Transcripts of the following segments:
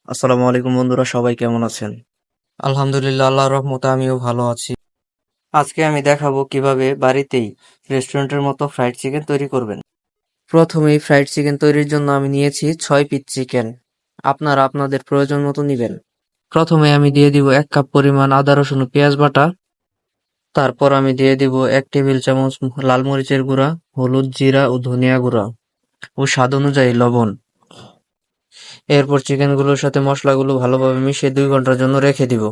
আসসালামু আলাইকুম বন্ধুরা, সবাই কেমন আছেন? আলহামদুলিল্লাহ, আল্লাহর রহমতে আমিও ভালো আছি। আজকে আমি দেখাবো কিভাবে বাড়িতেই রেস্টুরেন্টের মতো ফ্রাইড চিকেন তৈরি করবেন। প্রথমেই ফ্রাইড চিকেন তৈরির জন্য আমি নিয়েছি 6 পিস চিকেন। আপনারা আপনাদের প্রয়োজন মতো নিবেন। প্রথমে আমি দিয়ে দিব 1 কাপ পরিমাণ আদা রসুন ও পেঁয়াজ বাটা। তারপর আমি দিয়ে দিব 1 টেবিল চামচ লাল মরিচের গুঁড়া, হলুদ, জিরা ও ধনিয়া গুঁড়া ও স্বাদ অনুযায়ী লবণ। এরপর চিকেনগুলোর সাথে মশলাগুলো ভালোভাবে মিশিয়ে 2 ঘন্টার জন্য রেখে দিব।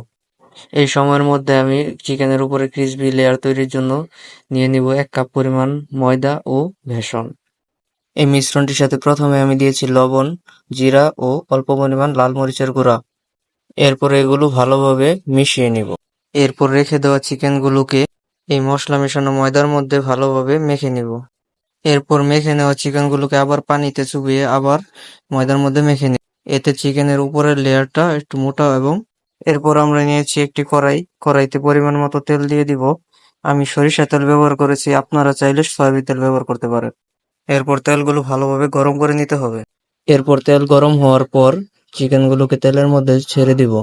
এই সময়ের মধ্যে আমি চিকেনের উপরে ক্রিসপি লেয়ার তৈরির জন্য নিয়ে নিব 1 কাপ পরিমাণ ময়দা ও বেসন। এই মিশ্রণটির সাথে প্রথমে আমি দিয়েছি লবণ, জিরা ও অল্প পরিমাণ লাল মরিচের গুঁড়া। এরপর এগুলো ভালোভাবে মিশিয়ে নিব। এরপর রেখে দেওয়া চিকেনগুলোকে এই মশলা মেশানো ময়দার মধ্যে ভালোভাবে মেখে নিব। এরপর মেখে নেওয়া চিকেনগুলোকে আবার পানিতে চুবিয়ে আবার ময়দার মধ্যে মেখে নিব। এতে চিকেনের উপরের লেয়ারটা একটু মোটা এবং এরপর আমরা নিয়েছি একটি কড়াই। কড়াইতে পরিমাণ মতো তেল দিয়ে দিব। আমি সরিষা তেল ব্যবহার করেছি, আপনারা চাইলে সয়াবিন তেল ব্যবহার করতে পারেন। এরপর তেলগুলো ভালোভাবে গরম করে নিতে হবে। এরপর তেল গরম হওয়ার পর চিকেনগুলোকে তেলের মধ্যে ছেড়ে দিব।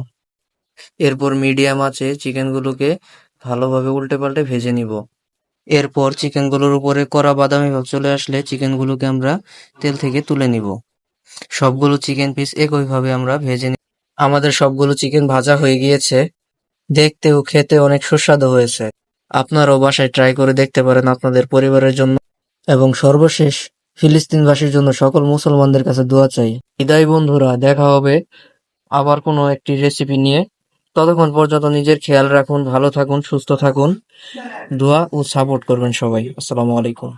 এরপর মিডিয়াম আঁচে চিকেনগুলোকে ভালোভাবে উল্টে পাল্টে ভেজে নিব। এরপর চিকেনগুলোর উপরে কড়া বাদামি ভাব চলে আসলে চিকেনগুলোকে আমরা তেল থেকে তুলে নিব। সবগুলো চিকেন পিস একইভাবে আমরা ভেজে নিব। আমাদের সবগুলো চিকেন ভাজা হয়ে গিয়েছে। দেখতে ও খেতে অনেক সুস্বাদু হয়েছে। আপনারাও বাসায় ট্রাই করে দেখতে পারেন আপনাদের পরিবারের জন্য। এবং সর্বশেষ ফিলিস্তিনবাসীর জন্য সকল মুসলমানদের কাছে দোয়া চাই। বিদায় বন্ধুরা, দেখা হবে আবার কোনো একটি রেসিপি নিয়ে। ততক্ষণ পর্যন্ত নিজের খেয়াল রাখুন, ভালো থাকুন, সুস্থ থাকুন। দোয়া ও সাপোর্ট করবেন সবাই। আসসালামু আলাইকুম।